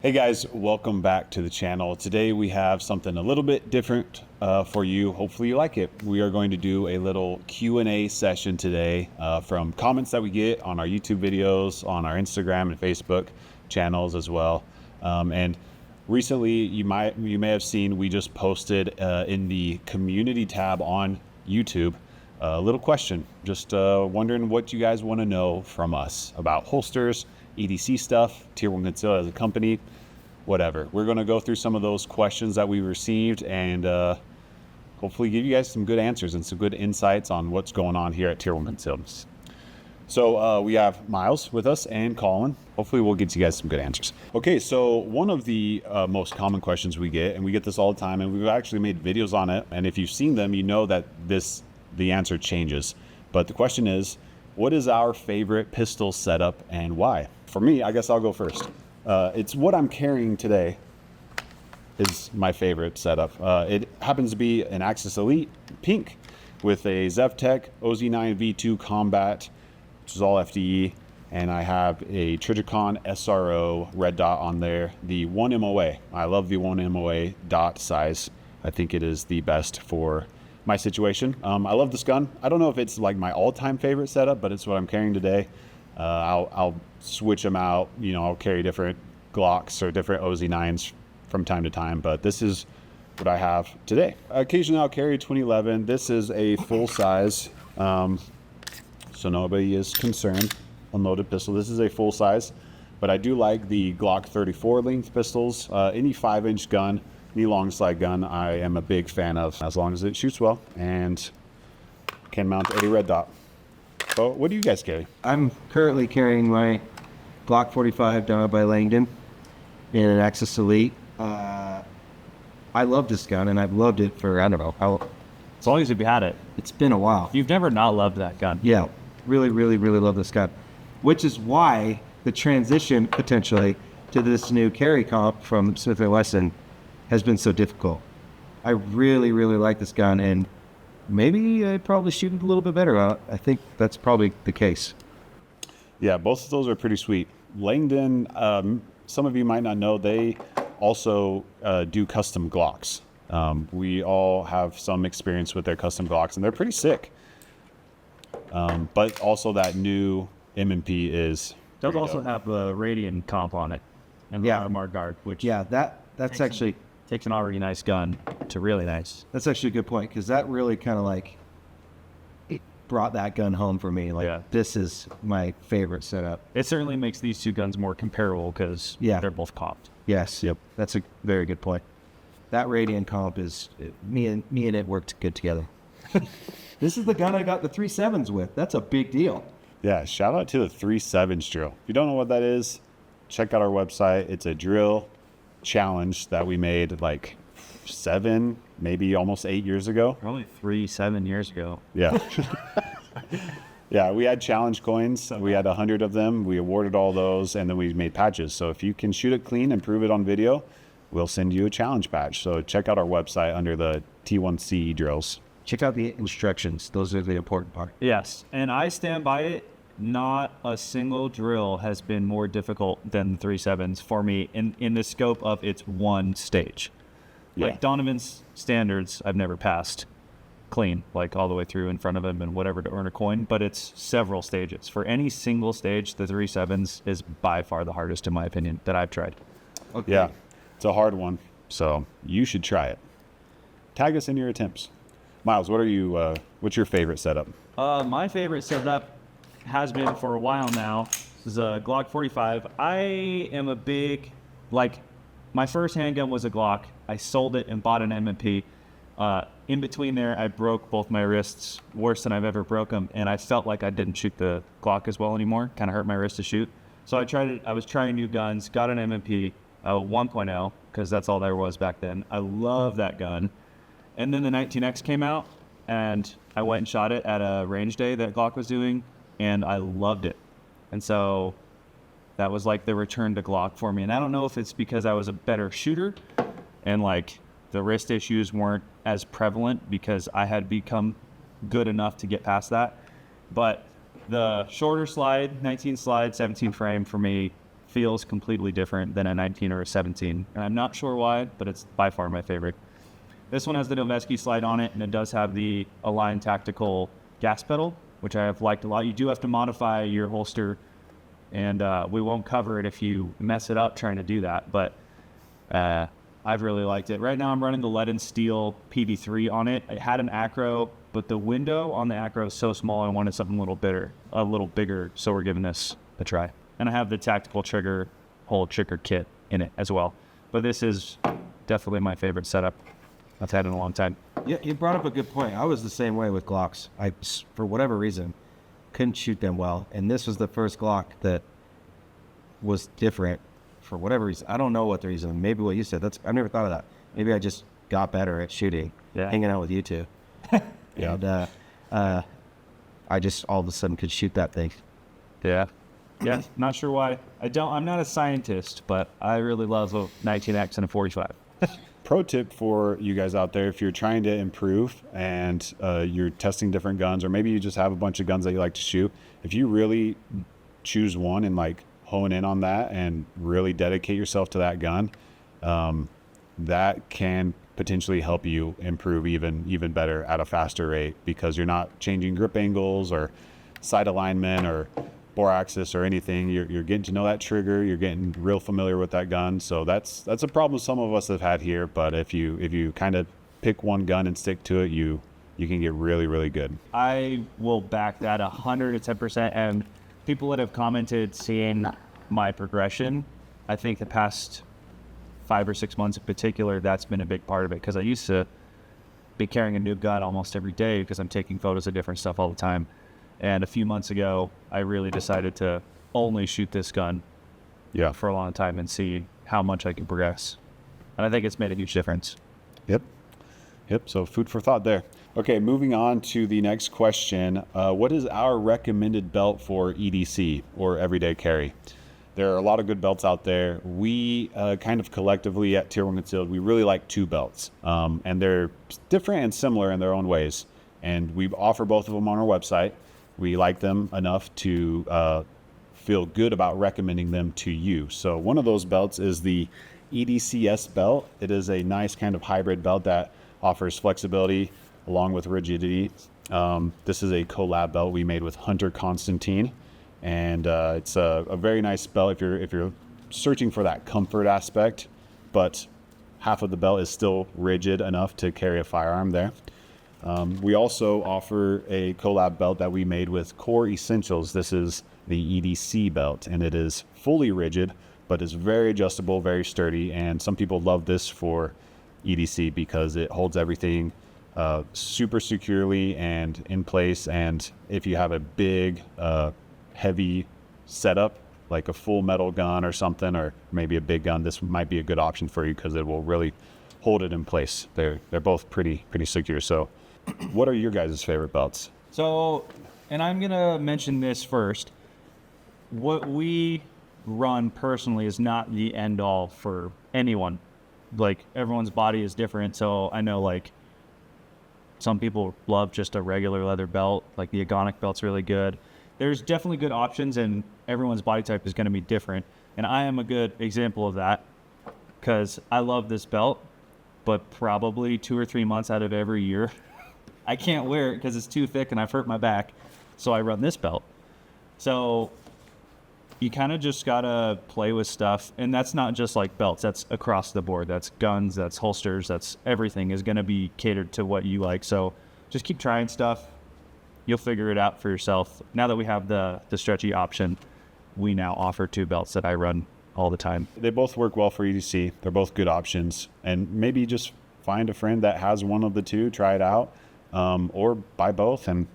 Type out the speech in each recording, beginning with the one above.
Hey guys, welcome back to the channel. Today we have something a little bit different for you. Hopefully you like it. We are going to do a little Q&A session today from comments that we get on our YouTube videos, on our Instagram and Facebook channels as well. And recently you may have seen we just posted in the community tab on YouTube a little question. Just wondering what you guys want to know from us about holsters, EDC stuff, Tier 1 Concealed as a company, whatever. We're going to go through some of those questions that we received and hopefully give you guys some good answers and some good insights on what's going on here at Tier 1 Concealed. So we have Miles with us and Colin. Hopefully we'll get you guys some good answers. Okay, so one of the most common questions we get, and we get this all the time, and we've actually made videos on it, and if you've seen them, you know that the answer changes. But the question is, what is our favorite pistol setup and why? For me, I guess I'll go first. It's what I'm carrying today is my favorite setup. It happens to be an AXIS Elite pink with a ZevTech OZ9 V2 Combat, which is all FDE, and I have a Trijicon SRO red dot on there, the 1 MOA. I love the 1 MOA dot size. I think it is the best for my situation. I love this gun. I don't know if it's like my all-time favorite setup, but it's what I'm carrying today. I'll switch them out. You know, I'll carry different Glocks or different OZ9s from time to time, but this is what I have today. Occasionally I'll carry 2011. This is a full size, so nobody is concerned. Unloaded pistol. This is a full size, but I do like the Glock 34 length pistols. Any 5-inch gun, any long slide gun, I am a big fan of, as long as it shoots well and can mount a red dot. So what do you guys carry? I'm currently carrying my Glock 45 done by Langdon in an AXIS Elite. I love this gun, and I've loved it for, I don't know, as long as you've had it. It's been a while. You've never not loved that gun. Yeah, really, really, really love this gun, which is why the transition potentially to this new carry comp from Smith & Wesson has been so difficult. I really, really like this gun, and maybe I probably shoot it a little bit better. I think that's probably the case. Yeah, both of those are pretty sweet. Langdon, some of you might not know, they also do custom Glocks. We all have some experience with their custom Glocks, and they're pretty sick. But also that new M&P is... Does also have a Radian comp on it, and the Audemars Guard, which that's actually takes an already nice gun to really nice. That's actually a good point, because that really kind of like it brought that gun home for me. Like, this is my favorite setup. It certainly makes these two guns more comparable because they're both comped. Yes. Yep. That's a very good point. That Radian comp is me and it worked good together. This is the gun I got the 3.7s with. That's a big deal. Yeah, shout out to the 3.7s drill. If you don't know what that is, check out our website. It's a drill challenge that we made like 7, maybe almost 8 years ago. Probably 7 years ago. Yeah. Yeah, we had challenge coins. We had 100 of them. We awarded all those, and then we made patches. So if you can shoot it clean and prove it on video, we'll send you a challenge patch. So check out our website under the T1C drills. Check out the instructions. Those are the important part. Yes, and I stand by it. Not a single drill has been more difficult than the 3.7s for me in the scope of its one stage. Yeah. Like Donovan's standards, I've never passed clean, like all the way through in front of him and whatever to earn a coin, but it's several stages. For any single stage, the 3.7s is by far the hardest, in my opinion, that I've tried. Okay. Yeah, it's a hard one, so you should try it. Tag us in your attempts. Miles, what are you? What's your favorite setup? My favorite setup has been for a while now. This is a Glock 45. I am a big, my first handgun was a Glock. I sold it and bought an M&P. In between there, I broke both my wrists worse than I've ever broke them, and I felt like I didn't shoot the Glock as well anymore. Kind of hurt my wrist to shoot. So I was trying new guns, got an M&P 1.0, because that's all there was back then. I love that gun. And then the 19X came out, and I went and shot it at a range day that Glock was doing, and I loved it. And so that was like the return to Glock for me. And I don't know if it's because I was a better shooter and like the wrist issues weren't as prevalent because I had become good enough to get past that. But the shorter slide, 19 slide, 17 frame for me feels completely different than a 19 or a 17. And I'm not sure why, but it's by far my favorite. This one has the Noveski slide on it, and it does have the Align Tactical gas pedal, which I have liked a lot. You do have to modify your holster, and we won't cover it if you mess it up trying to do that, but I've really liked it. Right now I'm running the Lead and Steel PV3 on it. It had an acro, but the window on the acro is so small I wanted something a little bigger, so we're giving this a try. And I have the tactical whole trigger kit in it as well. But this is definitely my favorite setup I've had in a long time. Yeah, you brought up a good point. I was the same way with Glocks. I, for whatever reason, couldn't shoot them well. And this was the first Glock that was different for whatever reason. I don't know what the reason. Maybe what you said. I've never thought of that. Maybe I just got better at shooting, hanging out with you two. Yeah. And I just all of a sudden could shoot that thing. Yeah. Yeah, not sure why. I'm not a scientist, but I really love a 19X and a 45. Pro tip for you guys out there, if you're trying to improve and you're testing different guns, or maybe you just have a bunch of guns that you like to shoot, if you really choose one and like hone in on that and really dedicate yourself to that gun, that can potentially help you improve even better at a faster rate, because you're not changing grip angles or sight alignment or bore axis or anything. You're getting to know that trigger. You're getting real familiar with that gun. So that's a problem some of us have had here. But if you kind of pick one gun and stick to it, you can get really, really good. I will back that 110%. And people that have commented seeing my progression, I think the past 5 or 6 months in particular, that's been a big part of it, because I used to be carrying a new gun almost every day because I'm taking photos of different stuff all the time. And a few months ago, I really decided to only shoot this gun for a long time and see how much I can progress. And I think it's made a huge difference. Yep. So food for thought there. Okay, moving on to the next question. What is our recommended belt for EDC, or everyday carry? There are a lot of good belts out there. We kind of collectively at Tier 1 Concealed, we really like 2 belts. And they're different and similar in their own ways. And we offer both of them on our website. We like them enough to feel good about recommending them to you. So one of those belts is the EDCS belt. It is a nice kind of hybrid belt that offers flexibility along with rigidity. This is a collab belt we made with Hunter Constantine, and it's a very nice belt if you're searching for that comfort aspect, but half of the belt is still rigid enough to carry a firearm there. We also offer a collab belt that we made with Core Essentials. This is the EDC belt, and it is fully rigid, but is very adjustable, very sturdy. And some people love this for EDC because it holds everything super securely and in place. And if you have a big, heavy setup, like a full metal gun or something, or maybe a big gun, this might be a good option for you because it will really hold it in place. They're both pretty secure. So what are your guys' favorite belts? So, and I'm going to mention this first. What we run personally is not the end all for anyone. Like, everyone's body is different. So I know, like, some people love just a regular leather belt. Like, the Agonic belt's really good. There's definitely good options, and everyone's body type is going to be different. And I am a good example of that, because I love this belt, but probably 2 or 3 months out of every year, I can't wear it because it's too thick and I've hurt my back. So I run this belt. So you kind of just got to play with stuff. And that's not just like belts. That's across the board. That's guns, that's holsters, that's everything is going to be catered to what you like. So just keep trying stuff. You'll figure it out for yourself. Now that we have the stretchy option, we now offer 2 belts that I run all the time. They both work well for EDC. They're both good options. And maybe just find a friend that has one of the 2, try it out, or buy both, and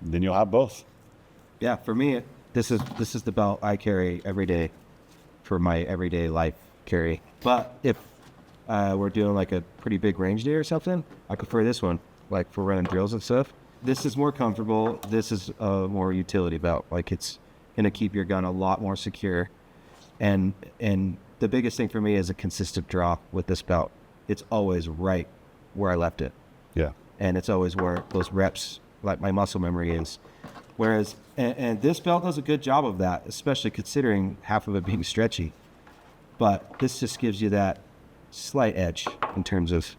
then you'll have both. Yeah, for me, this is the belt I carry every day for my everyday life carry. But if we're doing like a pretty big range day or something, I prefer this one, like for running drills and stuff. This is more comfortable. This is a more utility belt. Like, it's going to keep your gun a lot more secure. And the biggest thing for me is a consistent draw with this belt. It's always right where I left it. Yeah. And it's always where those reps, like my muscle memory is Whereas, and this belt does a good job of that, especially considering half of it being stretchy. But this just gives you that slight edge in terms of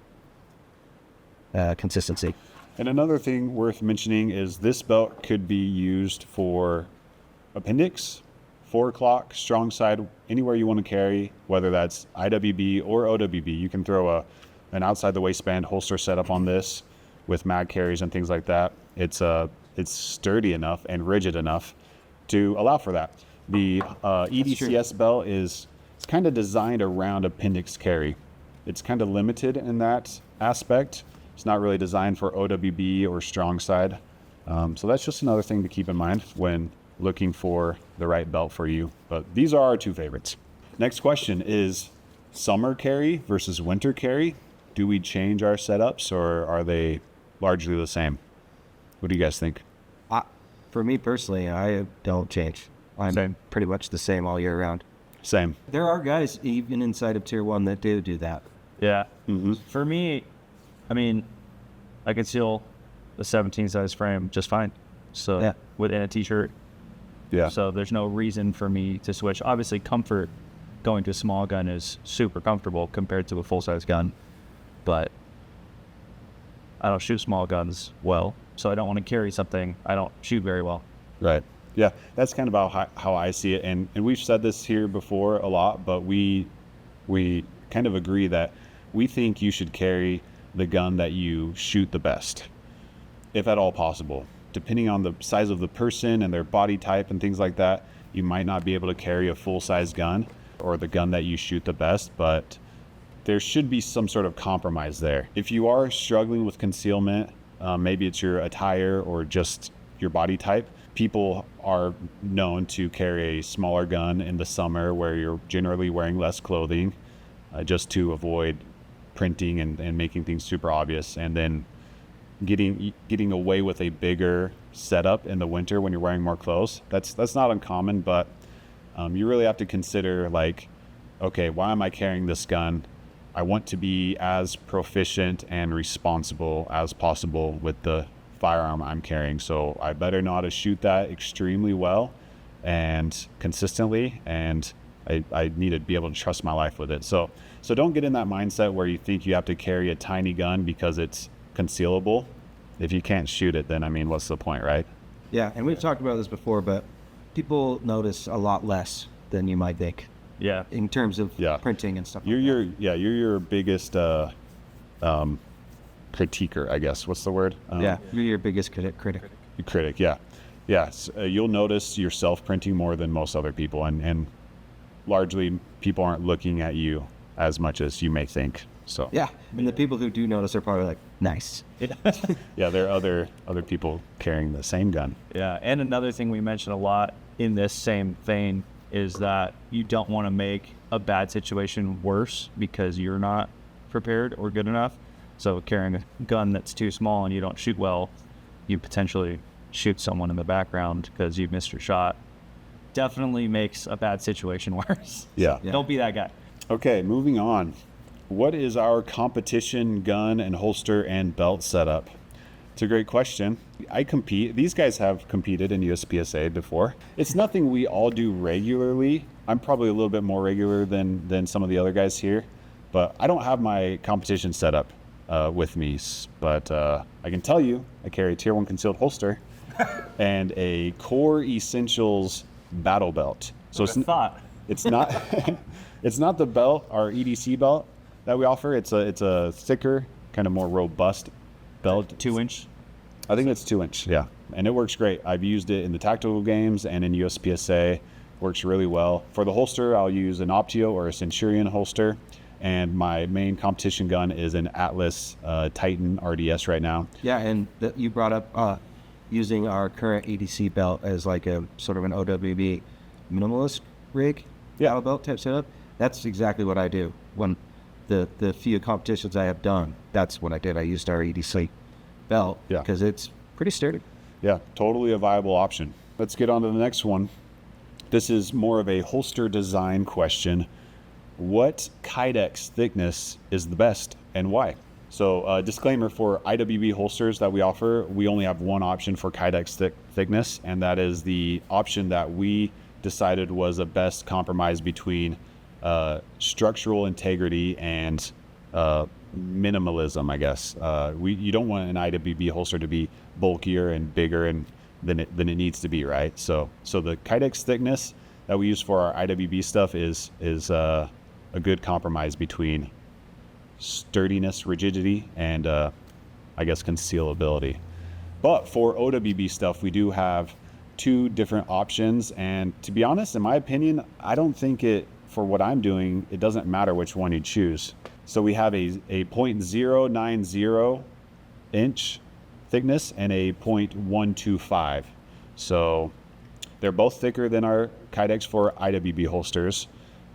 consistency. And another thing worth mentioning is this belt could be used for appendix, 4 o'clock, strong side, anywhere you want to carry, whether that's IWB or OWB. You can throw an outside the waistband holster setup on this with mag carries and things like that. It's sturdy enough and rigid enough to allow for that. The EDCS belt is kind of designed around appendix carry. It's kind of limited in that aspect. It's not really designed for OWB or strong side. So that's just another thing to keep in mind when looking for the right belt for you. But these are our 2 favorites. Next question is summer carry versus winter carry. Do we change our setups or are they largely the same? What do you guys think? For me personally, I don't change. I'm Same. pretty much the same all year round. Same. There are guys even inside of tier 1 that do that. Yeah. Mm-hmm. For me, I mean, I conceal the 17 size frame just fine. So Yeah. within a t-shirt. Yeah. So there's no reason for me to switch. Obviously, comfort going to a small gun is super comfortable compared to a full size gun, but I don't shoot small guns well, so I don't want to carry something I don't shoot very well. Right. Yeah, that's kind of how I see it. And we've said this here before a lot, but we kind of agree that we think you should carry the gun that you shoot the best, if at all possible. Depending on the size of the person and their body type and things like that, you might not be able to carry a full-size gun or the gun that you shoot the best, but there should be some sort of compromise there. If you are struggling with concealment, maybe it's your attire or just your body type, people are known to carry a smaller gun in the summer where you're generally wearing less clothing, just to avoid printing and making things super obvious, and then getting away with a bigger setup in the winter when you're wearing more clothes. That's not uncommon, but you really have to consider, like, okay, why am I carrying this gun? I want to be as proficient and responsible as possible with the firearm I'm carrying, so I better know how to shoot that extremely well and consistently, and I need to be able to trust my life with it. So don't get in that mindset where you think you have to carry a tiny gun because it's concealable. If you can't shoot it, then I mean, what's the point, right? Yeah, and we've talked about this before, but people notice a lot less than you might think Yeah. in terms of Yeah. printing and stuff. You're like your biggest critiquer, I guess. What's the word? yeah, you're your biggest critic. Critic. Yeah. You'll notice yourself printing more than most other people, and largely people aren't looking at you as much as you may think. So Yeah, and the people who do notice are probably like, nice. yeah, there are other people carrying the same gun. Yeah, and another thing we mentioned a lot in this same vein is that you don't want to make a bad situation worse because you're not prepared or good enough. So carrying a gun that's too small and you don't shoot well, you potentially shoot someone in the background because you missed your shot. Definitely makes a bad situation worse. Yeah. Don't be that guy. Okay, moving on. What is our competition gun and holster and belt setup? It's a great question. I compete. These guys have competed in USPSA before. It's nothing we all do regularly. I'm probably a little bit more regular than some of the other guys here, but I don't have my competition setup with me. But I can tell you, I carry a Tier 1 concealed holster and a Core Essentials battle belt. So it's not it's not the belt, our EDC belt that we offer. It's a thicker, kind of more robust belt. 2-inch. I think it's 2-inch, yeah. And it works great. I've used it in the tactical games and in USPSA. Works really well. For the holster, I'll use an Optio or a Centurion holster. And my main competition gun is an Atlas Titan RDS right now. Yeah, and you brought up using our current EDC belt as like a sort of an OWB minimalist rig, battle belt type setup. That's exactly what I do. When the few competitions I have done, that's what I did. I used our EDC belt because it's pretty sturdy. Yeah, totally a viable option. Let's get on to the next one. This is more of a holster design question. What Kydex thickness is the best and why? So disclaimer for IWB holsters that we offer, we only have one option for Kydex thickness, and that is the option that we decided was the best compromise between structural integrity and minimalism, I guess. You don't want an IWB holster to be bulkier and bigger than it needs to be, right? So the Kydex thickness that we use for our IWB stuff is a good compromise between sturdiness, rigidity, and I guess concealability. But for OWB stuff, we do have two different options, and to be honest, in my opinion, I don't think for what I'm doing, it doesn't matter which one you choose. So we have a 0.090 inch thickness and a 0.125. So they're both thicker than our Kydex for IWB holsters.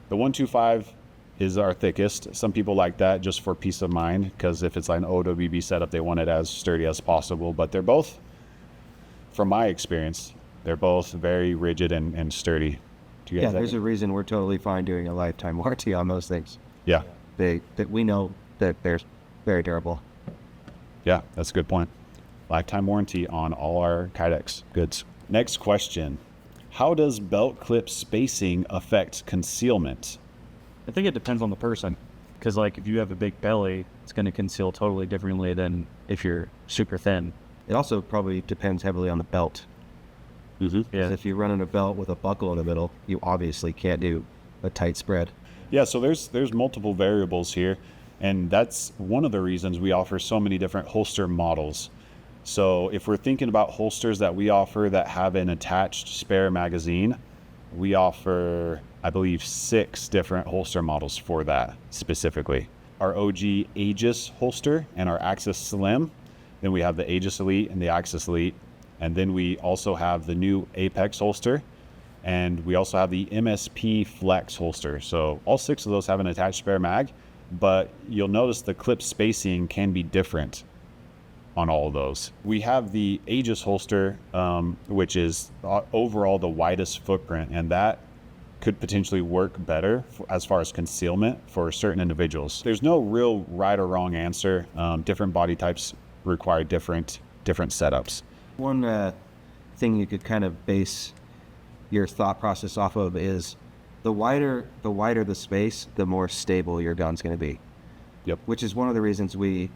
The 125 is our thickest. Some people like that just for peace of mind, because if it's like an OWB setup, they want it as sturdy as possible. But they're both, from my experience, they're both very rigid and sturdy. Yeah, there's a reason we're totally fine doing a lifetime warranty on those things. Yeah. That we know that they're very durable. Yeah, that's a good point. Lifetime warranty on all our Kydex goods. Next question. How does belt clip spacing affect concealment? I think it depends on the person, because like if you have a big belly, it's going to conceal totally differently than if you're super thin. It also probably depends heavily on the belt. Yeah. If you're running a belt with a buckle in the middle, you obviously can't do a tight spread. Yeah, so there's multiple variables here, and that's one of the reasons we offer so many different holster models. So if we're thinking about holsters that we offer that have an attached spare magazine, we offer, I believe, 6 different holster models for that specifically. Our OG AGIS holster and our AXIS Slim. Then we have the AGIS Elite and the AXIS Elite. And then we also have the new Apex holster. And we also have the MSP Flex holster. So all 6 of those have an attached spare mag, but you'll notice the clip spacing can be different on all of those. We have the Aegis holster, which is overall the widest footprint, and that could potentially work better as far as concealment for certain individuals. There's no real right or wrong answer. Different body types require different setups. One thing you could kind of base your thought process off of is the wider the space, the more stable your gun's going to be. Yep. Which is one of the reasons we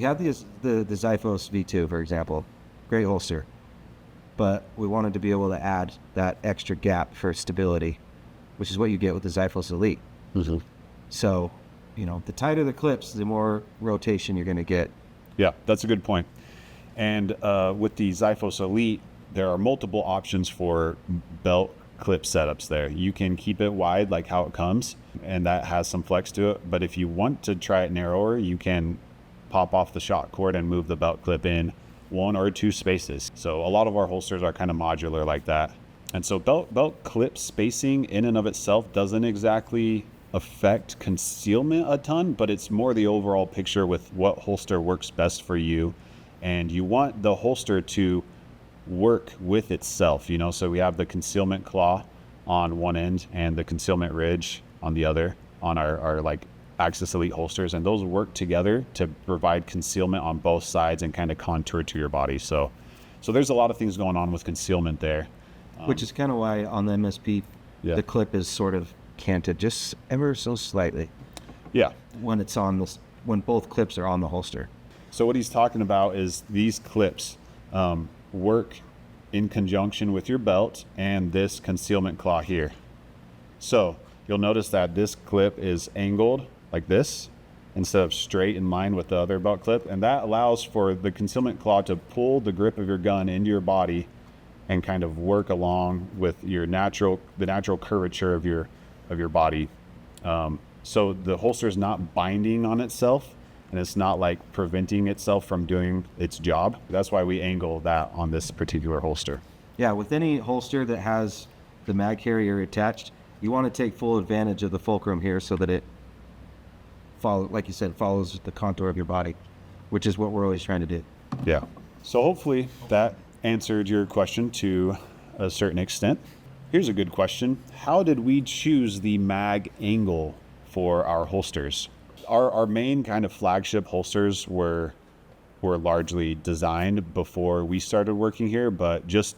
have the Xiphos V2, for example, great holster, but we wanted to be able to add that extra gap for stability, which is what you get with the Xiphos Elite. Mm-hmm. So, the tighter the clips, the more rotation you're going to get. Yeah, that's a good point. And with the Xiphos Elite, there are multiple options for belt clip setups there. You can keep it wide like how it comes, and that has some flex to it. But if you want to try it narrower, you can pop off the shock cord and move the belt clip in 1 or 2 spaces. So a lot of our holsters are kind of modular like that. And so belt clip spacing in and of itself doesn't exactly affect concealment a ton, but it's more the overall picture with what holster works best for you. And you want the holster to work with itself, so we have the concealment claw on one end and the concealment ridge on the other on our like AXIS Elite holsters, and those work together to provide concealment on both sides and kind of contour to your body. So there's a lot of things going on with concealment there, which is kind of why on the MSP the clip is sort of canted just ever so slightly. Yeah, when it's on this, when both clips are on the holster. So what he's talking about is these clips work in conjunction with your belt and this concealment claw here. So you'll notice that this clip is angled like this instead of straight in line with the other belt clip, and that allows for the concealment claw to pull the grip of your gun into your body and kind of work along with the natural curvature of your body. So the holster is not binding on itself, and it's not like preventing itself from doing its job. That's why we angle that on this particular holster. Yeah, with any holster that has the mag carrier attached, you want to take full advantage of the fulcrum here so that it follows the contour of your body, which is what we're always trying to do. Yeah. So hopefully that answered your question to a certain extent. Here's a good question. How did we choose the mag angle for our holsters? Our main kind of flagship holsters were were largely designed before we started working here, but just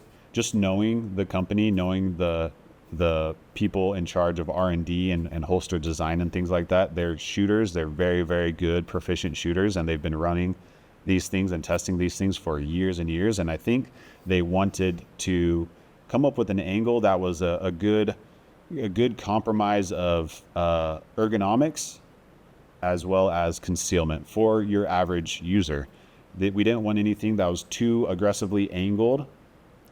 knowing the company, knowing the people in charge of R&D and holster design and things like that, they're shooters. They're very, very good, proficient shooters, and they've been running these things and testing these things for years and years. And I think they wanted to come up with an angle that was a good compromise of ergonomics as well as concealment for your average user. We didn't want anything that was too aggressively angled,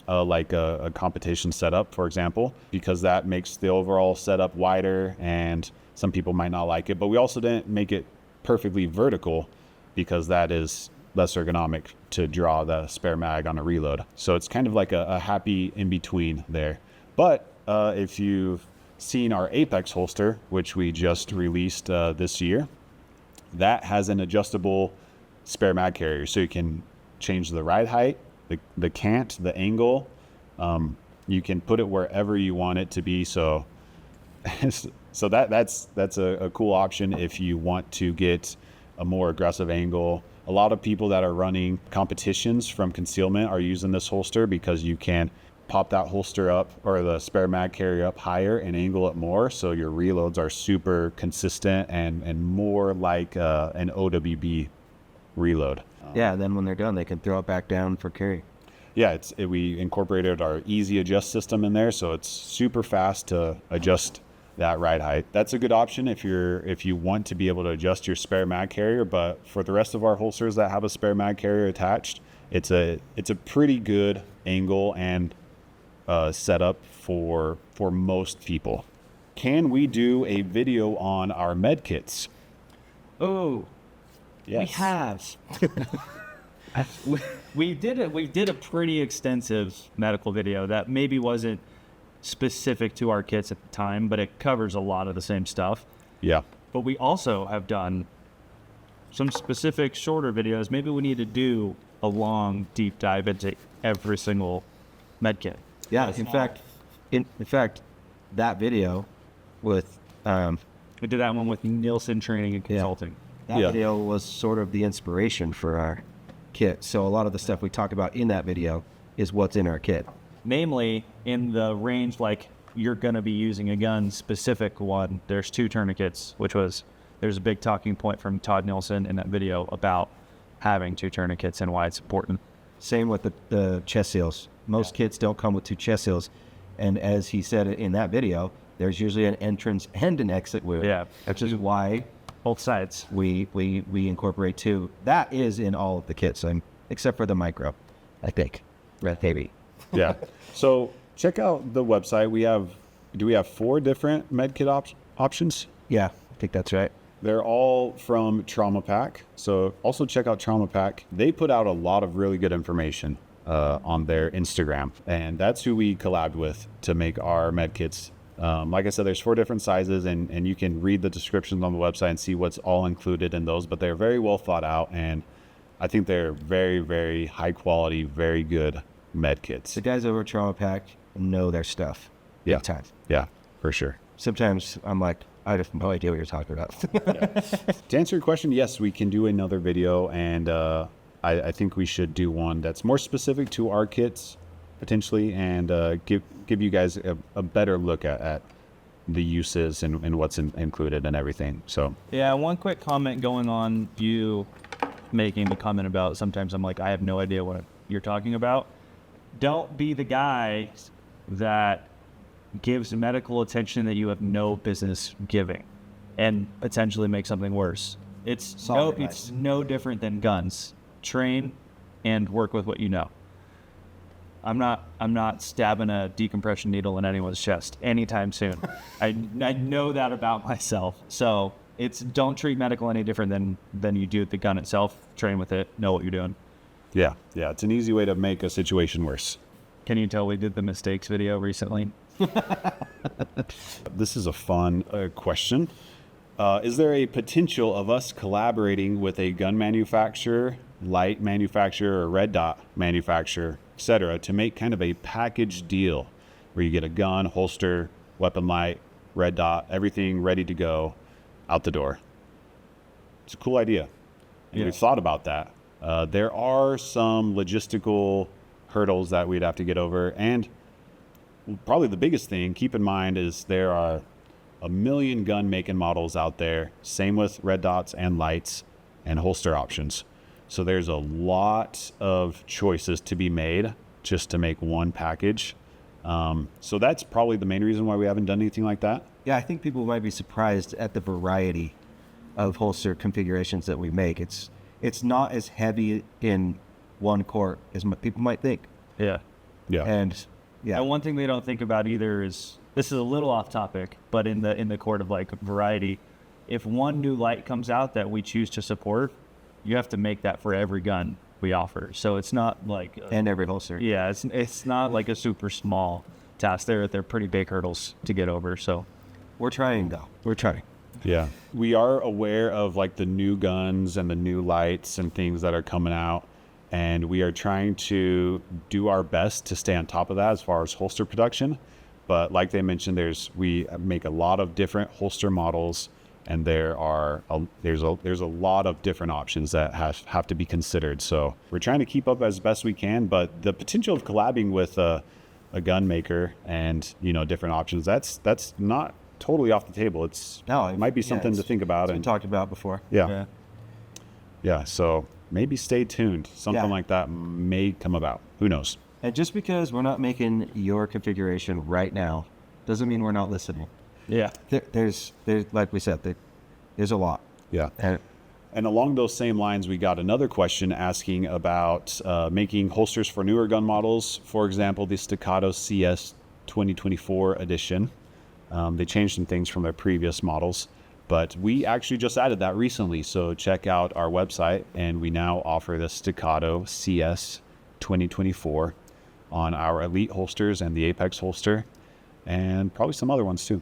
like a competition setup, for example, because that makes the overall setup wider and some people might not like it. But we also didn't make it perfectly vertical because that is less ergonomic to draw the spare mag on a reload. So it's kind of like a happy in between there. But if you've seen our Apex holster, which we just released this year, that has an adjustable spare mag carrier. So you can change the ride height, the cant, the angle. You can put it wherever you want it to be. So that's a cool option if you want to get a more aggressive angle. A lot of people that are running competitions from concealment are using this holster because you can pop that holster up or the spare mag carrier up higher and angle it more, so your reloads are super consistent and more like an OWB reload. Yeah, then when they're done, they can throw it back down for carry. Yeah, we incorporated our easy adjust system in there, so it's super fast to adjust that ride height. That's a good option if you want to be able to adjust your spare mag carrier. But for the rest of our holsters that have a spare mag carrier attached, it's a pretty good angle and setup for most people. Can we do a video on our medkits? Oh, Yes. we have. We did a pretty extensive medical video that maybe wasn't specific to our kits at the time, but it covers a lot of the same stuff. Yeah. But we also have done some specific shorter videos. Maybe we need to do a long deep dive into every single med kit. Yeah, in fact, that video with We did that one with Nielsen Training and Consulting. that video was sort of the inspiration for our kit. So a lot of the stuff we talk about in that video is what's in our kit. Namely, in the range, like you're going to be using a gun specific one, there's 2 tourniquets, there's a big talking point from Todd Nielsen in that video about having 2 tourniquets and why it's important. Same with the chest seals. Most kits don't come with 2 chest seals. And as he said in that video, there's usually an entrance and an exit wound. Yeah. Which is why Both sides. we incorporate 2. That is in all of the kits, except for the micro, I think. Red baby. Yeah. So check out the website. Do we have 4 different medkit options? Yeah, I think that's right. They're all from Trauma Pack. So also check out Trauma Pack. They put out a lot of really good information on their Instagram, and that's who we collabed with to make our medkits. Like I said, there's 4 different sizes, and you can read the descriptions on the website and see what's all included in those, but they're very well thought out, and I think they're very, very high quality, very good medkits. The guys over at Trauma Pack know their stuff. Yeah. Big time. Yeah, for sure. Sometimes I'm like, I have no idea what you're talking about. To answer your question, yes, we can do another video, and I think we should do one that's more specific to our kits, potentially, and give you guys a better look at the uses and what's included and everything. So Yeah, one quick comment going on you making the comment about sometimes I'm like, I have no idea what you're talking about. Don't be the guy that gives medical attention that you have no business giving and potentially make something worse. It's no different than guns. Train and work with what you know. I'm not stabbing a decompression needle in anyone's chest anytime soon. I know that about myself. So don't treat medical any different than you do the gun itself. Train with it. Know what you're doing. yeah, it's an easy way to make a situation worse. Can you tell we did the mistakes video recently? This is a fun question. Is there a potential of us collaborating with a gun manufacturer, light manufacturer, or red dot manufacturer, etc., to make kind of a package deal where you get a gun, holster, weapon light, red dot, everything ready to go out the door? It's a cool idea. And Yeah. we've thought about that. There are some logistical hurdles that we'd have to get over. And probably the biggest thing, keep in mind, is there are a million gun making models out there. Same with red dots and lights and holster options. So there's a lot of choices to be made just to make one package. So that's probably the main reason why we haven't done anything like that. Yeah, I think people might be surprised at the variety of holster configurations that we make. It's not as heavy in one court as people might think. Yeah. Yeah. And yeah, And one thing they don't think about either is, this is a little off topic, but in the court of like variety, if one new light comes out that we choose to support, you have to make that for every gun we offer. So it's not like and every holster. yeah, it's not like a super small task. They're pretty big hurdles to get over. So We're trying though. We're trying. Yeah. We are aware of like the new guns and the new lights and things that are coming out. And we are trying to do our best to stay on top of that as far as holster production. But like they mentioned, we make a lot of different holster models, and there's a lot of different options that have to be considered. So we're trying to keep up as best we can, but the potential of collabing with a gun maker and, different options, that's not totally off the table. It might be something to think about. It's been And talked about before. yeah, so maybe stay tuned. Something like that may come about. Who knows? And just because we're not making your configuration right now, doesn't mean we're not listening. yeah, There's like we said, there's a lot. Yeah. And And along those same lines, we got another question asking about making holsters for newer gun models. For example, the Staccato CS 2024 edition. They changed some things from their previous models, but we actually just added that recently. So check out our website, and we now offer the Staccato CS 2024 on our Elite holsters and the Apex holster, and probably some other ones too.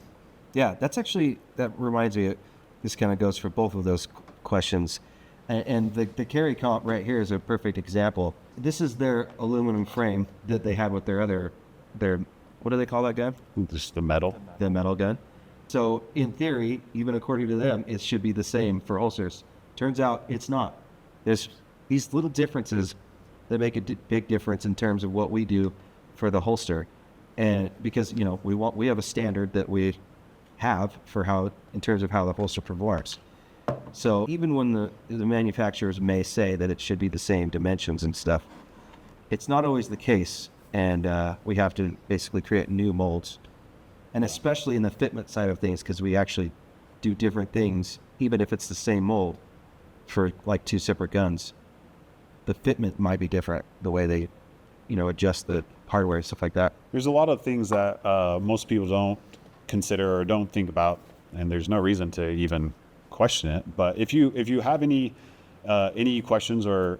yeah, that reminds me, this kind of goes for both of those questions. And the carry comp right here is a perfect example. This is their aluminum frame that they had with their what do they call that gun? Just the metal. The metal gun. So in theory, even according to them, it should be the same for holsters. Turns out it's not. There's these little differences that make a big difference in terms of what we do for the holster. And because, we have a standard that we have for in terms of how the holster performs. So even when the manufacturers may say that it should be the same dimensions and stuff, it's not always the case. And we have to basically create new molds. And especially in the fitment side of things, because we actually do different things, even if it's the same mold for like two separate guns. The fitment might be different, the way they, adjust the hardware and stuff like that. There's a lot of things that most people don't consider or don't think about, and there's no reason to even question it. But if you have any questions or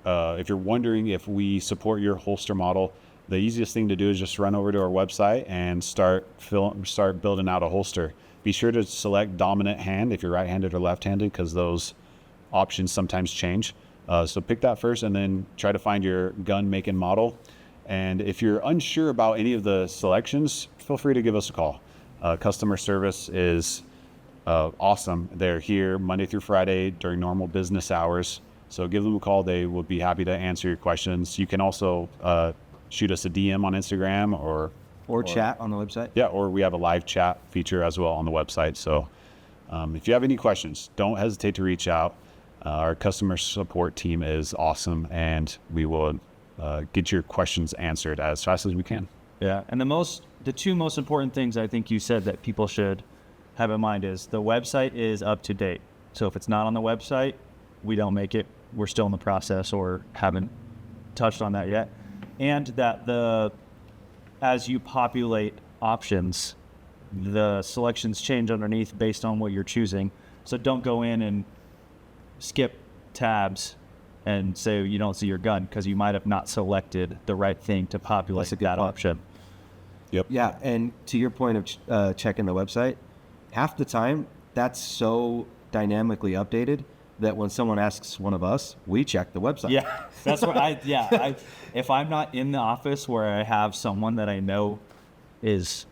if you're wondering if we support your holster model, the easiest thing to do is just run over to our website and start building out a holster. Be sure to select dominant hand if you're right-handed or left-handed, because those options sometimes change. So pick that first, and then try to find your gun make and model. And if you're unsure about any of the selections, feel free to give us a call. Customer service is awesome. They're here Monday through Friday during normal business hours. So give them a call. They will be happy to answer your questions. You can also shoot us a DM on Instagram Or chat on the website. yeah, or we have a live chat feature as well on the website. So if you have any questions, don't hesitate to reach out. Our customer support team is awesome, and we will get your questions answered as fast as we can. yeah. And the two most important things I think you said that people should have in mind is the website is up to date. So if it's not on the website, we don't make it. We're still in the process or haven't touched on that yet. And that as you populate options, the selections change underneath based on what you're choosing. So don't go in and skip tabs and say you don't see your gun, because you might have not selected the right thing to populate that option. Yep. Yeah, and to your point of checking the website, half the time that's so dynamically updated that when someone asks one of us, we check the website. Yeah, that's what if I'm not in the office where I have someone that I know is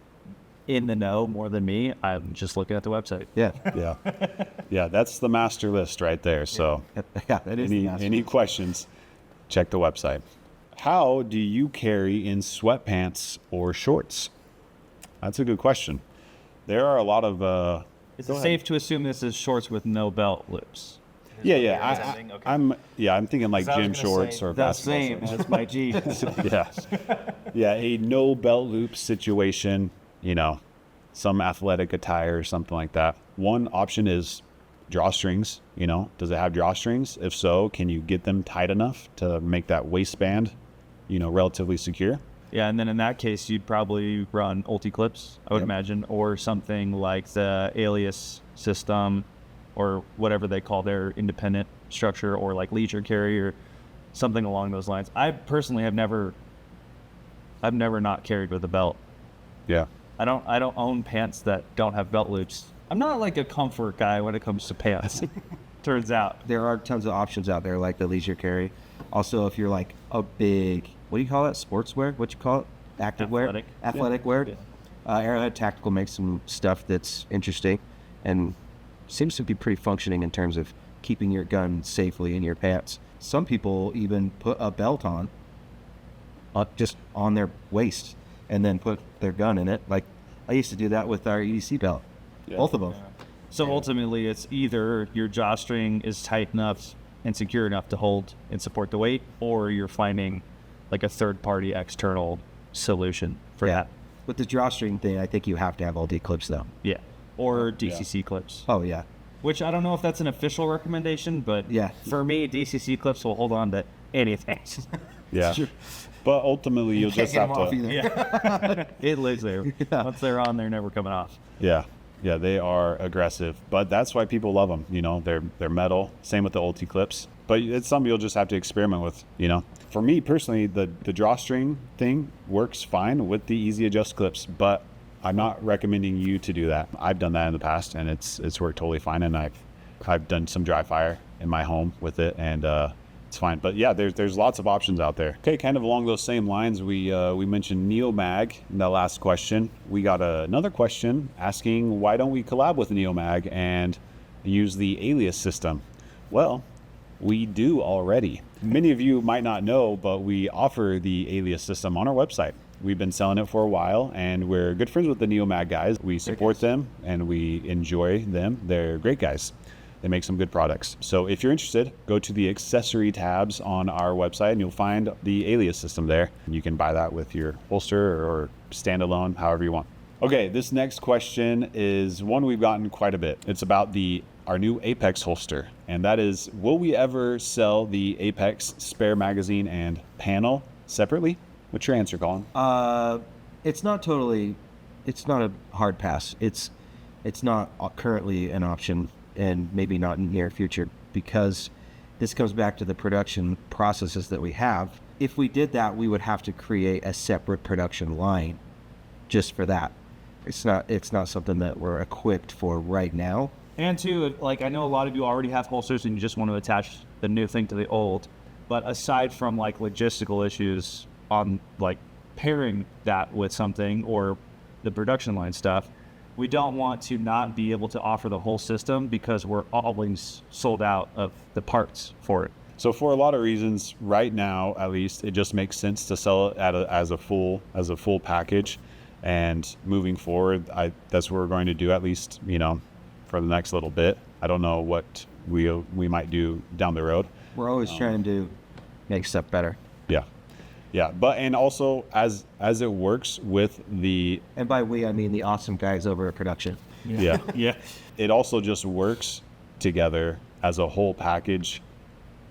in the know more than me, I'm just looking at the website. Yeah. Yeah. Yeah, that's the master list right there. So Yeah, that is the any questions, check the website. How do you carry in sweatpants or shorts? That's a good question. There are a lot of Is it safe to assume this is shorts with no belt loops? I'm thinking like 'Cause I was gym gonna shorts say or The basketball same shorts. as my jeans. Yeah, a no belt loop situation, some athletic attire or something like that. One option is drawstrings. Does it have drawstrings? If so, can you get them tight enough to make that waistband, relatively secure? Yeah, and then in that case, you'd probably run ulti clips, I would imagine, or something like the Alias system, or whatever they call their independent structure, or like leisure carry, or something along those lines. I personally have never not carried with a belt. Yeah. I don't own pants that don't have belt loops. I'm not like a comfort guy when it comes to pants. Turns out. There are tons of options out there, like the leisure carry. Also, if you're like a big, what do you call it? Sportswear? What you call it? Active wear? Athletic wear. Yeah. Arrowhead Tactical makes some stuff that's interesting and seems to be pretty functioning in terms of keeping your gun safely in your pants. Some people even put a belt on, just on their waist, and then put their gun in it. Like I used to do that with our EDC belt. Yeah. Both of them. So ultimately, it's either your drawstring is tight enough and secure enough to hold and support the weight, or you're finding like a third-party external solution for that. With the drawstring thing, I think you have to have all D clips though. Yeah. Or DCC clips. Oh yeah. Which I don't know if that's an official recommendation, but Yeah. for me, DCC clips will hold on to anything. Yeah. But ultimately, you'll just have to. either. It lives there. Once they're on, they're never coming off. Yeah. Yeah, they are aggressive, but that's why people love them. They're metal. Same with the ulti clips, but it's something you'll just have to experiment with. For me personally, the drawstring thing works fine with the easy adjust clips, but I'm not recommending you to do that. I've done that in the past, and it's worked totally fine. And I've done some dry fire in my home with it, and it's fine. But yeah, there's lots of options out there. Okay, kind of along those same lines, we mentioned Neomag in the last question. We got another question asking why don't we collab with Neomag and use the Alias system? Well, we do already. Many of you might not know, but we offer the Alias system on our website. We've been selling it for a while, and we're good friends with the Neomag guys. We support them, and we enjoy them. They're great guys. They make some good products. So if you're interested, go to the accessory tabs on our website, and you'll find the Alias system there. You can buy that with your holster or standalone, however you want. Okay, this next question is one we've gotten quite a bit. It's about our new Apex holster, and that is, will we ever sell the Apex spare magazine and panel separately? What's your answer, Colin? It's not a hard pass. It's not currently an option, and maybe not in the near future, because this comes back to the production processes that we have. If we did that, we would have to create a separate production line just for that. It's not something that we're equipped for right now. And two, like I know a lot of you already have holsters and you just want to attach the new thing to the old. But aside from like logistical issues on like pairing that with something or the production line stuff, we don't want to not be able to offer the whole system because we're always sold out of the parts for it. So for a lot of reasons, right now at least, it just makes sense to sell it as a full package. And moving forward, that's what we're going to do, at least for the next little bit. I don't know what we might do down the road. We're always trying to make stuff better. Yeah, but and also as it works with the And by we, I mean the awesome guys over at production. yeah Yeah. it also just works together as a whole package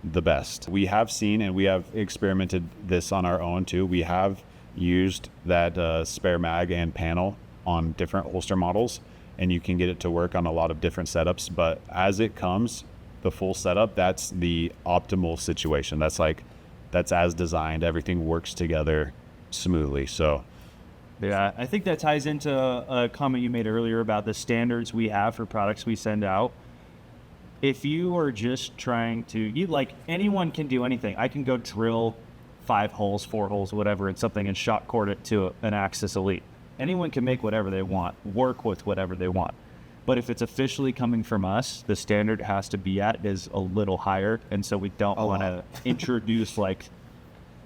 the best. We have seen and we have experimented this on our own too. We have used that spare mag and panel on different holster models, and you can get it to work on a lot of different setups. But as it comes, the full setup, that's the optimal situation. That's as designed. Everything works together smoothly. So Yeah, I think that ties into a comment you made earlier about the standards we have for products we send out. If you are just trying to, anyone can do anything. I can go drill 5 holes, 4 holes, whatever, in something and shot cord it to an AXIS Elite. anyone can make whatever they want, work with whatever they want. But if it's officially coming from us, the standard it has to be at is a little higher. And so we don't want to introduce like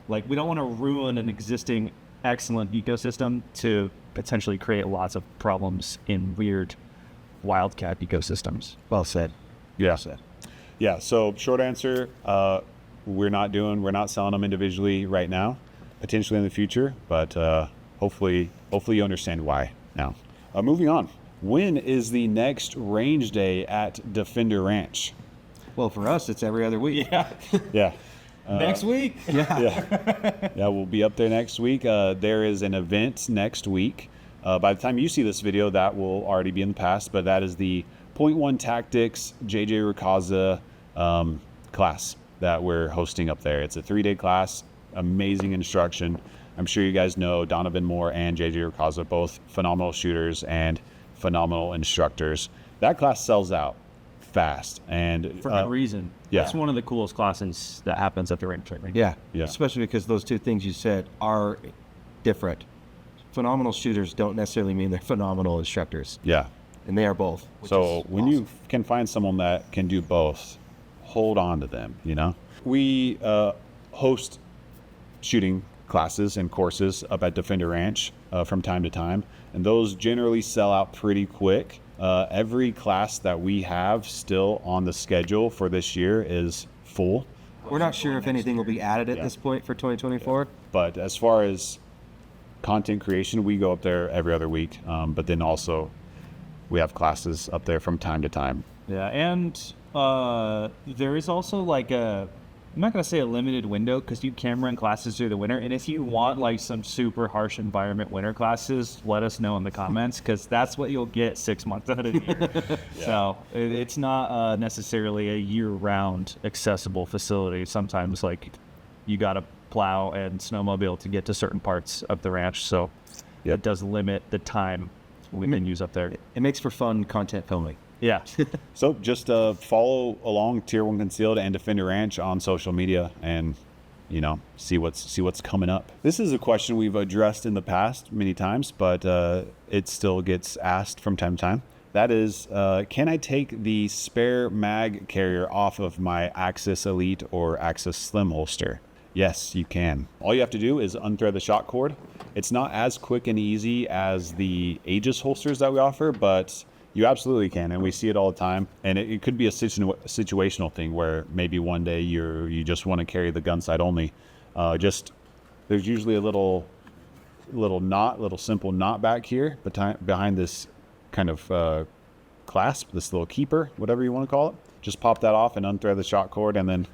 we don't want to ruin an existing excellent ecosystem to potentially create lots of problems in weird wildcat ecosystems. Well said. Yeah. Well said. Yeah. So short answer, we're not selling them individually right now, potentially in the future, but hopefully you understand why now. Moving on. When is the next range day at Defender Ranch? Well, for us, it's every other week. Yeah. Yeah. Next week. Yeah. Yeah, we'll be up there next week. There is an event next week. By the time you see this video, that will already be in the past, but that is the .1 Tactics JJ Rukaza class that we're hosting up there. It's a 3-day class, amazing instruction. I'm sure you guys know Donovan Moore and JJ Rukaza, both phenomenal shooters and phenomenal instructors. That class sells out fast, and For good reason. yeah. That's one of the coolest classes that happens at the range training. Yeah. Yeah. Especially because those two things you said are different. Phenomenal shooters don't necessarily mean they're phenomenal instructors, yeah. and they are both. So when you can find someone that can do both, hold on to them, you know? We host shooting classes and courses up at Defender Ranch from time to time, and those generally sell out pretty quick. Every class that we have still on the schedule for this year is full. We're not sure if anything will be added at this point for 2024. But as far as content creation, we go up there every other week. But then also we have classes up there from time to time. Yeah, and there is also like I'm not going to say a limited window because you can run classes through the winter. And if you want like some super harsh environment winter classes, let us know in the comments because that's what you'll get 6 months out of the year. So it's not necessarily a year-round accessible facility. Sometimes like you got to plow and snowmobile to get to certain parts of the ranch. So it does limit the time we can use up there. It makes for fun content filming. Yeah. So just follow along Tier 1 Concealed and Defender Ranch on social media and, you know, see what's coming up. This is a question we've addressed in the past many times, but it still gets asked from time to time. That is, can I take the spare mag carrier off of my AXIS Elite or AXIS Slim holster? Yes, you can. All you have to do is unthread the shock cord. It's not as quick and easy as the AGIS holsters that we offer, but you absolutely can, and we see it all the time. And it could be a situational thing where maybe one day you just want to carry the gun sight only. There's usually a little simple knot back here behind this kind of clasp, this little keeper, whatever you want to call it. Just pop that off and unthread the shock cord, and then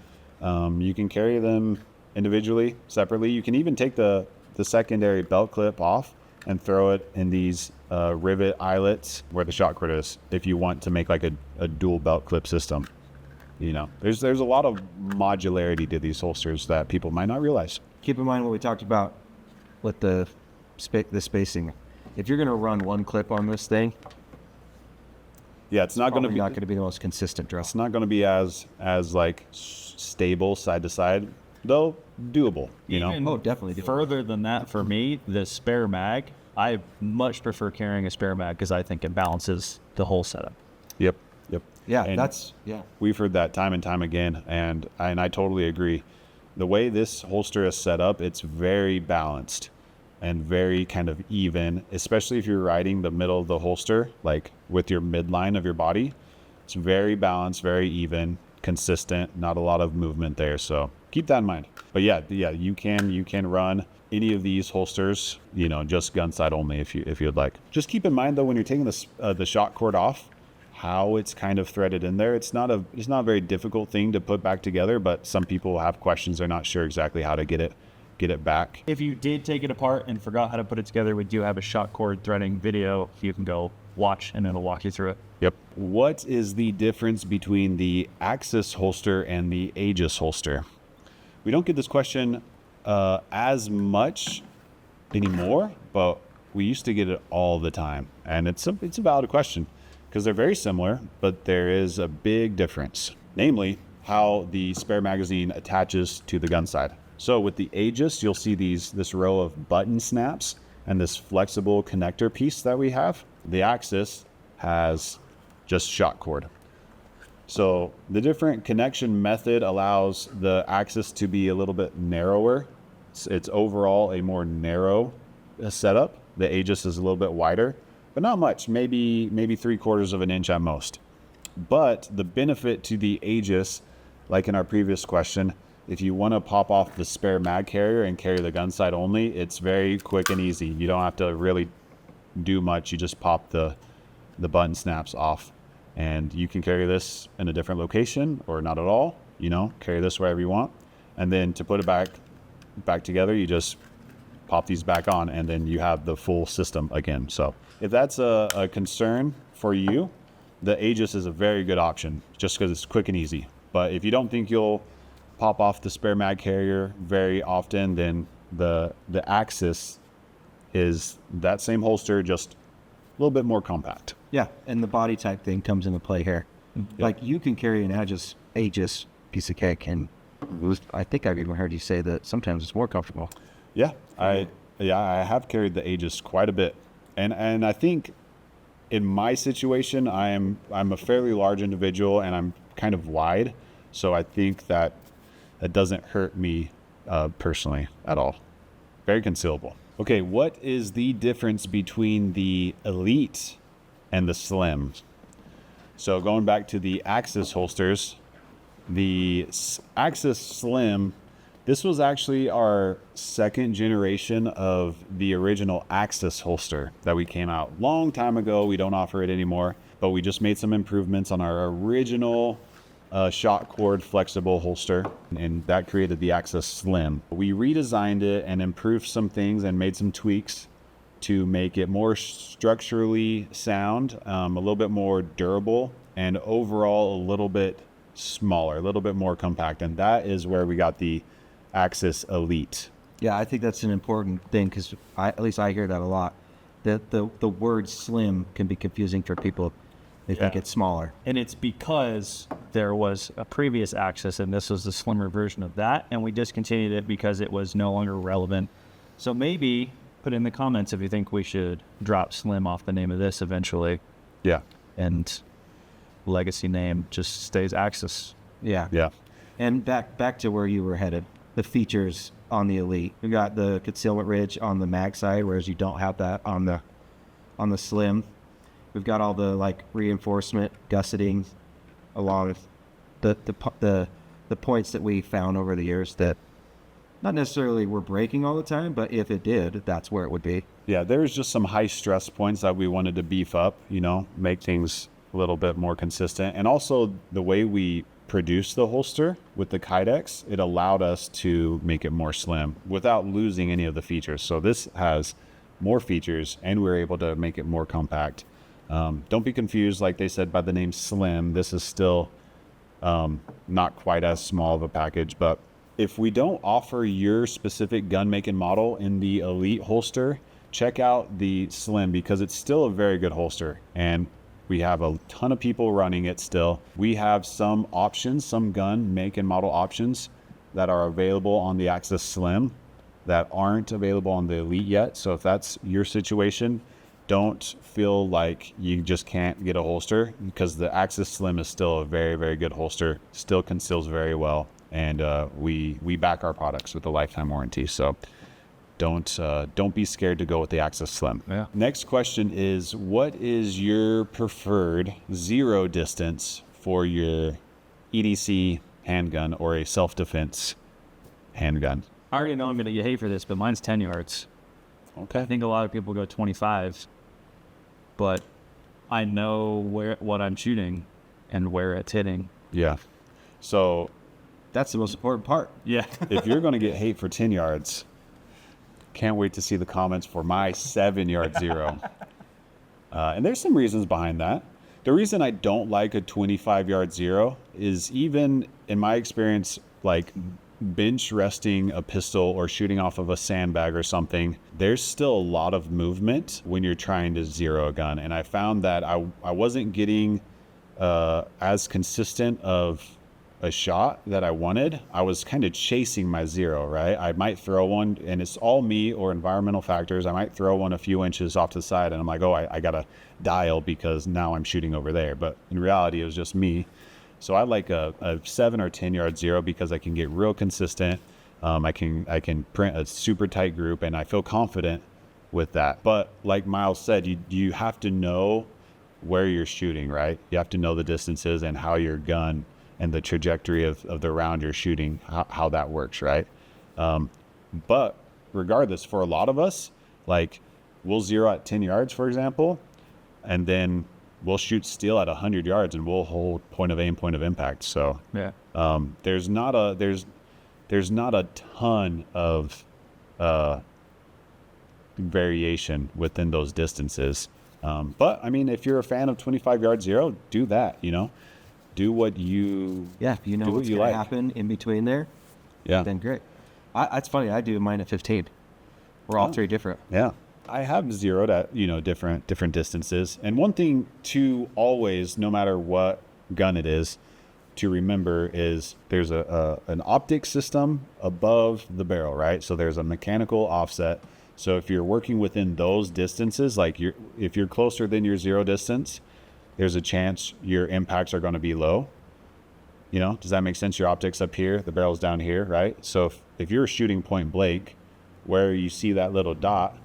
you can carry them individually, separately. You can even take the secondary belt clip off and throw it in these rivet eyelets where the shock cord is if you want to make like a dual belt clip system. You know, there's a lot of modularity to these holsters that people might not realize. Keep in mind what we talked about with the spacing. If you're going to run one clip on this thing, Yeah, it's not going to be not going to be the most consistent draw. it's not going to be as like stable side to side, though doable, you know. Even Oh, definitely doable. Further than that, for me, the spare mag, I much prefer carrying a spare mag because I think it balances the whole setup. Yep. Yeah, And we've heard that time and time again, and I totally agree. The way this holster is set up, it's very balanced and very kind of even, especially if you're riding the middle of the holster, like with your midline of your body. It's very balanced, very even, consistent, not a lot of movement there. So keep that in mind. But yeah, you can run any of these holsters, you know, just gun sight only if you'd like. Just keep in mind though, when you're taking the shock cord off, how it's kind of threaded in there. It's not a very difficult thing to put back together, but some people have questions. They're not sure exactly how to get it back. If you did take it apart and forgot how to put it together, we do have a shock cord threading video you can go watch, and it'll walk you through it. Yep. What is the difference between the AXIS holster and the AGIS holster? We don't get this question as much anymore, but we used to get it all the time, and it's a valid question because they're very similar, but there is a big difference, namely how the spare magazine attaches to the gun side. So with the AGIS, you'll see this row of button snaps and this flexible connector piece that we have. The AXIS has just shot cord. So the different connection method allows the AXIS to be a little bit narrower. It's overall a more narrow setup. The AGIS is a little bit wider, but not much, maybe 3/4 of an inch at most. But the benefit to the AGIS, like in our previous question, if you want to pop off the spare mag carrier and carry the gun sight only, it's very quick and easy. You don't have to really do much. You just pop the button snaps off, and you can carry this in a different location or not at all. You know, carry this wherever you want. And then to put it back together, you just pop these back on, and then you have the full system again. So if that's a concern for you, the AGIS is a very good option just because it's quick and easy. But if you don't think you'll pop off the spare mag carrier very often, then the AXIS is that same holster, just a little bit more compact. Yeah, and the body type thing comes into play here. Yep. Like you can carry an Aegis piece of cake, and I think I've even heard you say that sometimes it's more comfortable. Yeah, I have carried the Aegis quite a bit, and I think in my situation, I'm a fairly large individual and I'm kind of wide, so I think that doesn't hurt me personally at all. Very concealable. Okay, what is the difference between the Elite and the Slim? So going back to the AXIS holsters, the AXIS Slim, this was actually our second generation of the original AXIS holster that we came out long time ago. We don't offer it anymore, but we just made some improvements on our original shot cord flexible holster, and that created the AXIS Slim. We redesigned it and improved some things and made some tweaks to make it more structurally sound, a little bit more durable, and overall a little bit smaller, a little bit more compact. And that is where we got the AXIS Elite. Yeah, I think that's an important thing because at least I hear that a lot. That the word slim can be confusing for people. They think it's smaller. And it's because there was a previous AXIS, and this was the slimmer version of that, and we discontinued it because it was no longer relevant. So maybe put in the comments if you think we should drop Slim off the name of this eventually. Yeah. And legacy name just stays AXIS. Yeah. Yeah. And back to where you were headed, the features on the Elite. We got the concealment ridge on the mag side, whereas you don't have that on the Slim. We've got all the like reinforcement, gusseting, along with the points that we found over the years that not necessarily were breaking all the time, but if it did, that's where it would be. Yeah, there's just some high stress points that we wanted to beef up, you know, make things a little bit more consistent. And also the way we produce the holster with the Kydex, it allowed us to make it more slim without losing any of the features. So this has more features and we're able to make it more compact. Don't be confused, like they said, by the name Slim. This is still not quite as small of a package, but if we don't offer your specific gun make and model in the Elite holster, check out the Slim because it's still a very good holster and we have a ton of people running it still. We have some options, some gun make and model options that are available on the AXIS Slim that aren't available on the Elite yet. So if that's your situation, don't feel like you just can't get a holster because the AXIS Slim is still a very, very good holster, still conceals very well. And we back our products with a lifetime warranty. So don't be scared to go with the AXIS Slim. Yeah. Next question is, what is your preferred zero distance for your EDC handgun or a self-defense handgun? I already know I'm going to get hate for this, but mine's 10 yards. Okay. I think a lot of people go 25, but I know what I'm shooting and where it's hitting. Yeah. So That's the most important part. Yeah. if you're going to get hate for 10 yards, can't wait to see the comments for my 7-yard zero. And there's some reasons behind that. The reason I don't like a 25-yard zero is, even in my experience, like bench resting a pistol or shooting off of a sandbag or something, there's still a lot of movement when you're trying to zero a gun. And I found that I wasn't getting as consistent of a shot that I wanted, I was kind of chasing my zero, right? I might throw one, and it's all me or environmental factors. I might throw one a few inches off to the side, and I'm like, oh, I got to dial because now I'm shooting over there. But in reality, it was just me. So I like a 7 or 10 yard zero because I can get real consistent. I can print a super tight group, and I feel confident with that. But like Miles said, you have to know where you're shooting, right? You have to know the distances and how your gun and the trajectory of the round you're shooting, how that works, right? But regardless, for a lot of us, like we'll zero at 10 yards, for example, and then we'll shoot steel at 100 yards and we'll hold point of aim, point of impact. So Yeah. there's not a ton of variation within those distances. But I mean, if you're a fan of 25 yard zero, do that, do what you, Yeah, if you know do what what's you going to like. happen in between there, Yeah. then great. That's funny. I do mine at 15. We're all three different. Yeah. I have zeroed at, different distances. And one thing to always, no matter what gun it is, to remember is there's an optic system above the barrel, right? So there's a mechanical offset. So if you're working within those distances, like if you're closer than your zero distance, there's a chance your impacts are going to be low. Does that make sense? Your optic's up here, the barrel's down here, right? So if you're shooting point blank, where you see that little dot,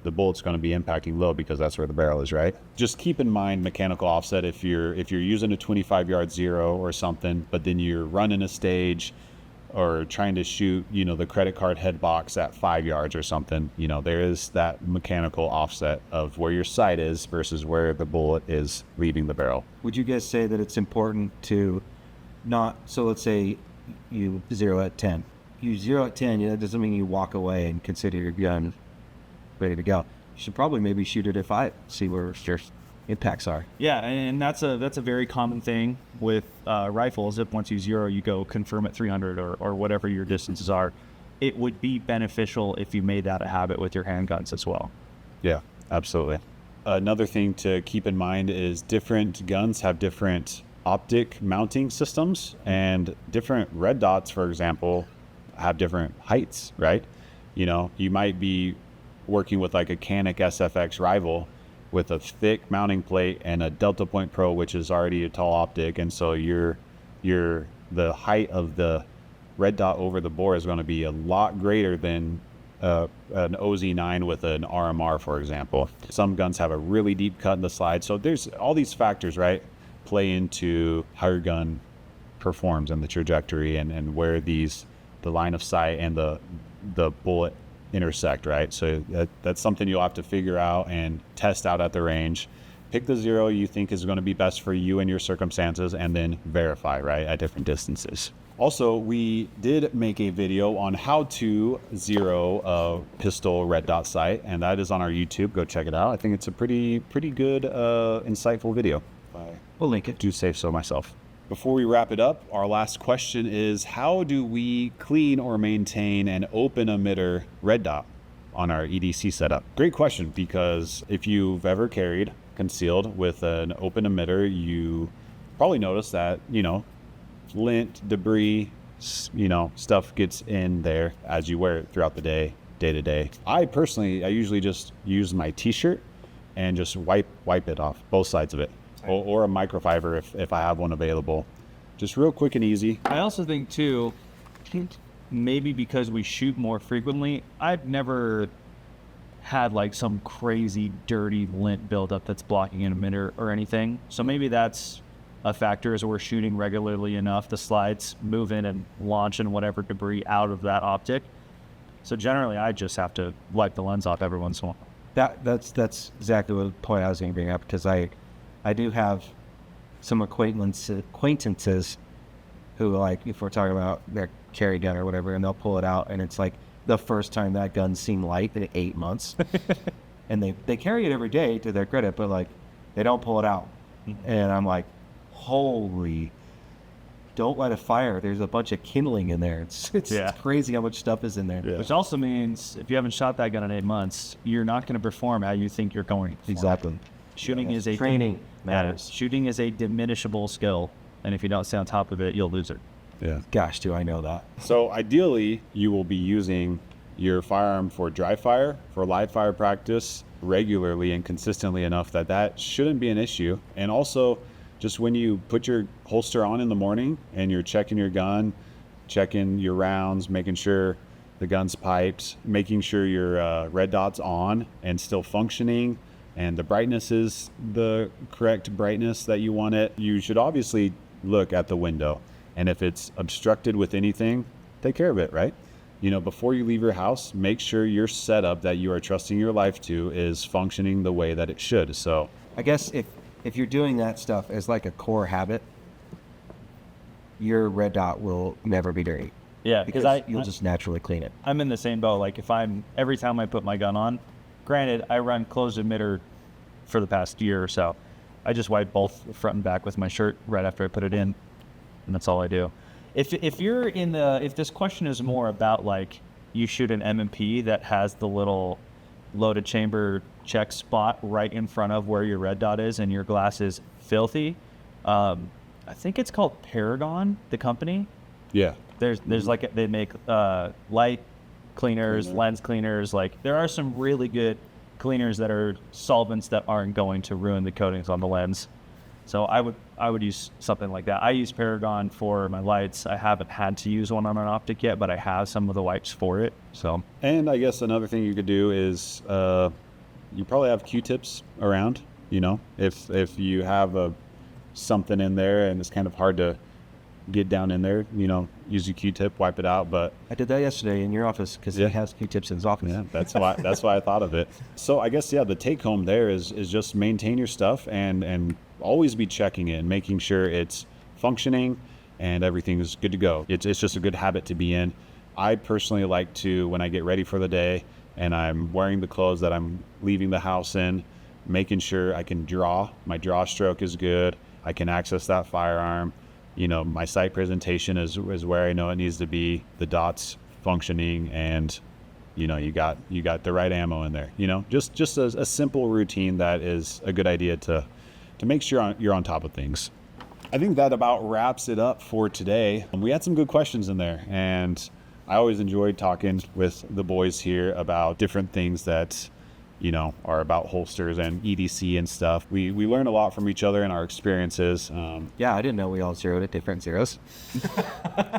the bullet's going to be impacting low because that's where the barrel is, right? Just keep in mind mechanical offset if you're using a 25 yard zero or something, but then you're running a stage or trying to shoot, the credit card head box at 5 yards or something, there is that mechanical offset of where your sight is versus where the bullet is leaving the barrel. Would you guys say that it's important to so let's say you zero at 10. You zero at 10, that doesn't mean you walk away and consider your gun ready to go. You should probably maybe shoot it at 5, see where your impacts are. Yeah, and that's a very common thing with rifles. If once you zero, you go confirm at 300 or whatever your distances are. It would be beneficial if you made that a habit with your handguns as well. Yeah, absolutely. Another thing to keep in mind is different guns have different optic mounting systems, and different red dots, for example, have different heights, right? You might be working with like a Canic SFX rival with a thick mounting plate and a Delta Point Pro, which is already a tall optic, and so the height of the red dot over the bore is going to be a lot greater than an OZ9 with an RMR, for example. Some guns have a really deep cut in the slide, so there's all these factors, right, play into how your gun performs and the trajectory and where the line of sight and the bullet intersect, right? So that's something you'll have to figure out and test out at the range. Pick the zero you think is going to be best for you and your circumstances, and then verify, right, at different distances. Also, we did make a video on how to zero a pistol red dot sight, and that is on our YouTube. Go check it out. I think it's a pretty good, insightful video. We'll link it. Do say so myself. Before we wrap it up, our last question is, how do we clean or maintain an open emitter red dot on our EDC setup? Great question, because if you've ever carried concealed with an open emitter, you probably notice that, lint, debris, stuff gets in there as you wear it throughout the day to day. I usually just use my t-shirt and just wipe it off, both sides of it. Or a microfiber if I have one available. Just real quick and easy. I also think too, maybe because we shoot more frequently, I've never had like some crazy dirty lint buildup that's blocking an emitter or anything. So maybe that's a factor, as we're shooting regularly enough, the slides move in and launch and whatever debris out of that optic. So generally I just have to wipe the lens off every once in a while. That's exactly the point I was going to bring up, because I do have some acquaintances who, like, if we're talking about their carry gun or whatever, and they'll pull it out, and it's like the first time that gun's seen light in 8 months. And they carry it every day, to their credit, but like they don't pull it out. And I'm like, holy, don't let it fire. There's a bunch of kindling in there. It's crazy how much stuff is in there. Yeah. Which also means if you haven't shot that gun in 8 months, you're not going to perform how you think you're going to perform. Exactly. Shooting is a training matters. Shooting is a diminishable skill, and if you don't stay on top of it, you'll lose it. Yeah. Gosh, do I know that. So ideally, you will be using your firearm for dry fire, for live fire practice regularly and consistently enough that that shouldn't be an issue. And also, just when you put your holster on in the morning and you're checking your gun, checking your rounds, making sure the gun's piped, making sure your red dot's on and still functioning, and the brightness is the correct brightness that you want it, you should obviously look at the window. And if it's obstructed with anything, take care of it, right? You know, before you leave your house, make sure your setup that you are trusting your life to is functioning the way that it should. So I guess if you're doing that stuff as like a core habit, your red dot will never be dirty. Yeah, because you'll just naturally clean it. I'm in the same boat. Like every time I put my gun on, granted, I run closed emitter for the past year or so. I just wipe both front and back with my shirt right after I put it in, and that's all I do. If this question is more about like you shoot an M&P that has the little loaded chamber check spot right in front of where your red dot is and your glass is filthy, I think it's called Paragon, the company. yeah. There's like they make light cleaners, lens cleaners. Like there are some really good cleaners that are solvents that aren't going to ruin the coatings on the lens. So I would use something like that. I use Paragon for my lights. I haven't had to use one on an optic yet, but I have some of the wipes for it. So, And I guess another thing you could do is you probably have Q-tips around, you know, if you have something in there and it's kind of hard to get down in there, you know, use your Q-tip, wipe it out. But I did that yesterday in your office because Yeah. he has Q-tips in his office. yeah, that's why I thought of it. So I guess, yeah, the take home there is just maintain your stuff and always be checking it and making sure it's functioning and everything is good to go. It's just a good habit to be in. I personally like to, when I get ready for the day and I'm wearing the clothes that I'm leaving the house in, making sure I can draw. My draw stroke is good. I can access that firearm. You know, my sight presentation is where I know it needs to be. The dots functioning, and you know, you got the right ammo in there. You know, just a simple routine that is a good idea to make sure you're on top of things. I think that about wraps it up for today. We had some good questions in there, and I always enjoyed talking with the boys here about different things that, you know, are about holsters and EDC and stuff. We learn a lot from each other and our experiences. Yeah, I didn't know we all zeroed at different zeros.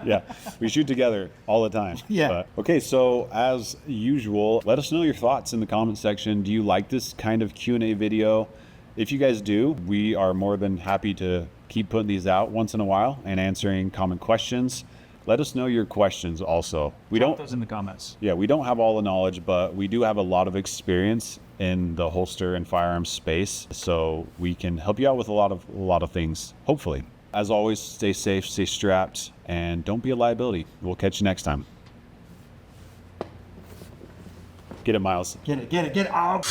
Yeah, we shoot together all the time. Yeah. But, okay, so as usual, let us know your thoughts in the comment section. Do you like this kind of Q&A video? If you guys do, we are more than happy to keep putting these out once in a while and answering common questions. Let us know your questions also. We drop don't those in the comments. Yeah, we don't have all the knowledge, but we do have a lot of experience in the holster and firearm space, so we can help you out with a lot of things, hopefully. As always, stay safe, stay strapped, and don't be a liability. We'll catch you next time. Get it, Miles. Get it. Oh.